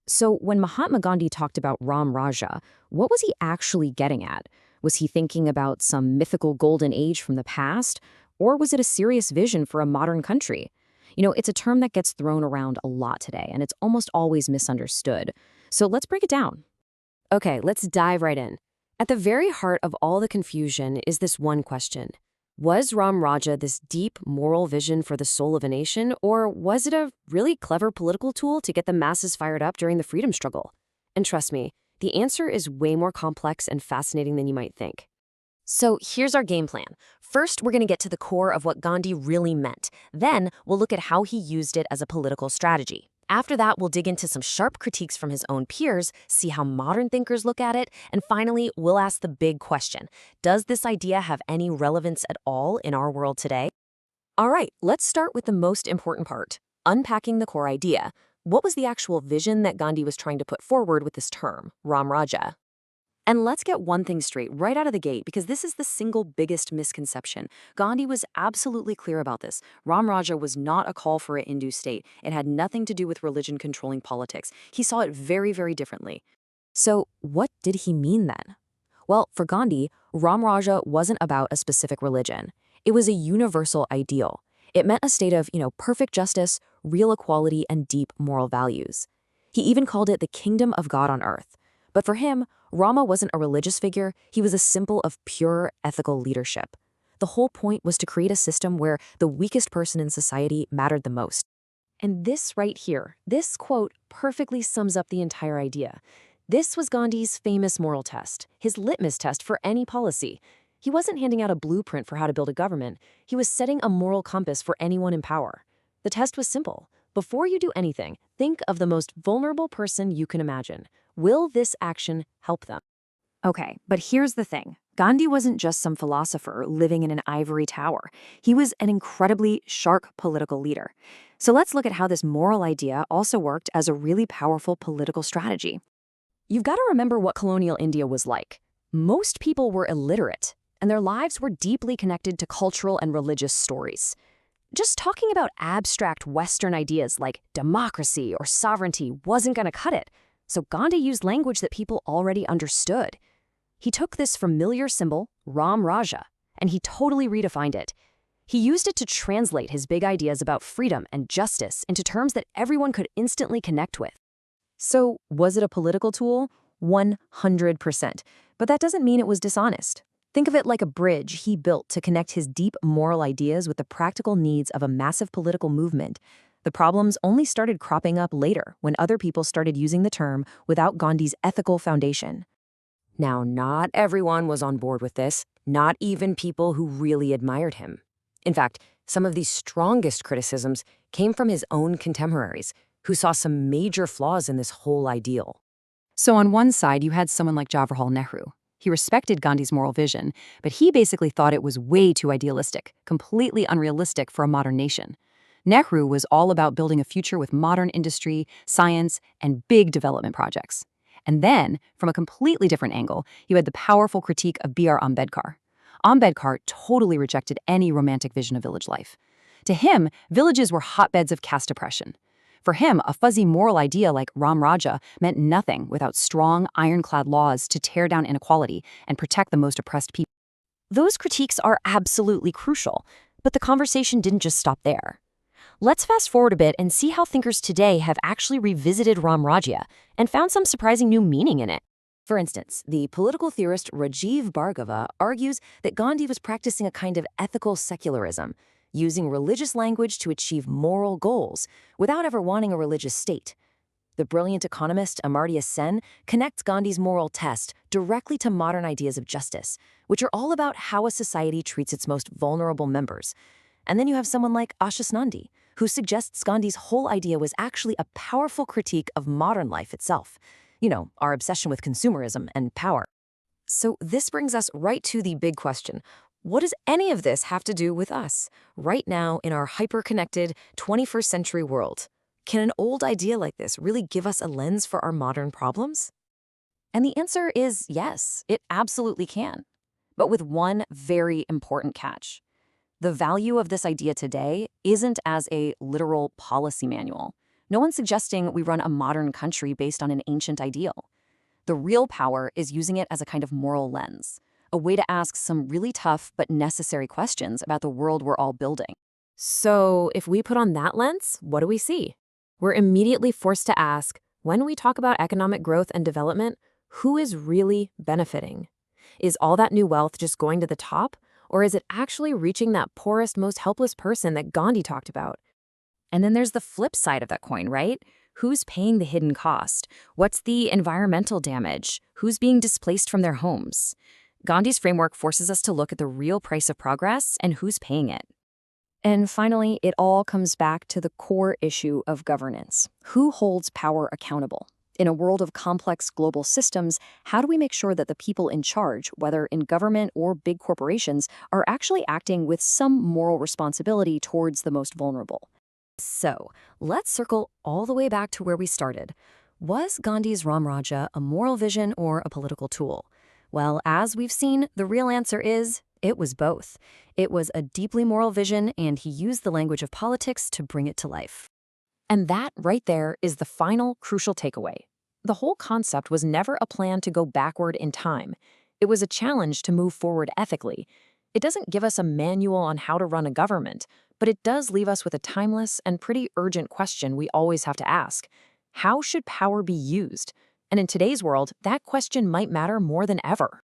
So, when Mahatma Gandhi talked about Ram Rajya, what was he actually getting at? Was he thinking about some mythical golden age from the past? Or was it a serious vision for a modern country? It's a term that gets thrown around a lot today, and it's almost always misunderstood. So, let's break it down. Okay, let's dive right in. At the very heart of all the confusion is this one question. Was Ram Rajya this deep moral vision for the soul of a nation, or was it a really clever political tool to get the masses fired up during the freedom struggle? And trust me, the answer is way more complex and fascinating than you might think. So here's our game plan. First, we're going to get to the core of what Gandhi really meant. Then, we'll look at how he used it as a political strategy. After that, we'll dig into some sharp critiques from his own peers, see how modern thinkers look at it, and finally, we'll ask the big question. Does this idea have any relevance at all in our world today? All right, let's start with the most important part, unpacking the core idea. What was the actual vision that Gandhi was trying to put forward with this term, Ram Rajya? And let's get one thing straight right out of the gate, because this is the single biggest misconception. Gandhi was absolutely clear about this. Ram Rajya was not a call for an Hindu state. It had nothing to do with religion controlling politics. He saw it very, very differently. So what did he mean then? Well, for Gandhi, Ram Rajya wasn't about a specific religion. It was a universal ideal. It meant a state of, perfect justice, real equality, and deep moral values. He even called it the kingdom of God on earth. But for him, Rama wasn't a religious figure, he was a symbol of pure ethical leadership. The whole point was to create a system where the weakest person in society mattered the most. And this right here, this quote perfectly sums up the entire idea. This was Gandhi's famous moral test, his litmus test for any policy. He wasn't handing out a blueprint for how to build a government, he was setting a moral compass for anyone in power. The test was simple. Before you do anything, think of the most vulnerable person you can imagine. Will this action help them? Okay, but here's the thing. Gandhi wasn't just some philosopher living in an ivory tower. He was an incredibly sharp political leader. So let's look at how this moral idea also worked as a really powerful political strategy. You've got to remember what colonial India was like. Most people were illiterate, and their lives were deeply connected to cultural and religious stories. Just talking about abstract Western ideas like democracy or sovereignty wasn't going to cut it. So Gandhi used language that people already understood. He took this familiar symbol, Ram Rajya, and he totally redefined it. He used it to translate his big ideas about freedom and justice into terms that everyone could instantly connect with. So, was it a political tool? 100%. But that doesn't mean it was dishonest. Think of it like a bridge he built to connect his deep moral ideas with the practical needs of a massive political movement. The problems only started cropping up later when other people started using the term without Gandhi's ethical foundation. Now, not everyone was on board with this, not even people who really admired him. In fact, some of these strongest criticisms came from his own contemporaries, who saw some major flaws in this whole ideal. So on one side, you had someone like Jawaharlal Nehru. He respected Gandhi's moral vision, but he basically thought it was way too idealistic, completely unrealistic for a modern nation. Nehru was all about building a future with modern industry, science, and big development projects. And then, from a completely different angle, you had the powerful critique of B.R. Ambedkar. Ambedkar totally rejected any romantic vision of village life. To him, villages were hotbeds of caste oppression. For him, a fuzzy moral idea like Ram Rajya meant nothing without strong, ironclad laws to tear down inequality and protect the most oppressed people. Those critiques are absolutely crucial, but the conversation didn't just stop there. Let's fast forward a bit and see how thinkers today have actually revisited Ram Rajya and found some surprising new meaning in it. For instance, the political theorist Rajiv Bhargava argues that Gandhi was practicing a kind of ethical secularism, using religious language to achieve moral goals without ever wanting a religious state. The brilliant economist Amartya Sen connects Gandhi's moral test directly to modern ideas of justice, which are all about how a society treats its most vulnerable members. And then you have someone like Ashis Nandi, who suggests Gandhi's whole idea was actually a powerful critique of modern life itself. Our obsession with consumerism and power. So this brings us right to the big question. What does any of this have to do with us, right now in our hyper-connected 21st century world? Can an old idea like this really give us a lens for our modern problems? And the answer is yes, it absolutely can. But with one very important catch. The value of this idea today isn't as a literal policy manual. No one's suggesting we run a modern country based on an ancient ideal. The real power is using it as a kind of moral lens, a way to ask some really tough but necessary questions about the world we're all building. So, if we put on that lens, what do we see? We're immediately forced to ask, when we talk about economic growth and development, who is really benefiting? Is all that new wealth just going to the top? Or is it actually reaching that poorest, most helpless person that Gandhi talked about? And then there's the flip side of that coin, right? Who's paying the hidden cost? What's the environmental damage? Who's being displaced from their homes? Gandhi's framework forces us to look at the real price of progress and who's paying it. And finally, it all comes back to the core issue of governance. Who holds power accountable? In a world of complex global systems, how do we make sure that the people in charge, whether in government or big corporations, are actually acting with some moral responsibility towards the most vulnerable? So, let's circle all the way back to where we started. Was Gandhi's Ram Rajya a moral vision or a political tool? Well, as we've seen, the real answer is it was both. It was a deeply moral vision, and he used the language of politics to bring it to life. And that right there is the final crucial takeaway. The whole concept was never a plan to go backward in time. It was a challenge to move forward ethically. It doesn't give us a manual on how to run a government, but it does leave us with a timeless and pretty urgent question we always have to ask. How should power be used? And in today's world, that question might matter more than ever.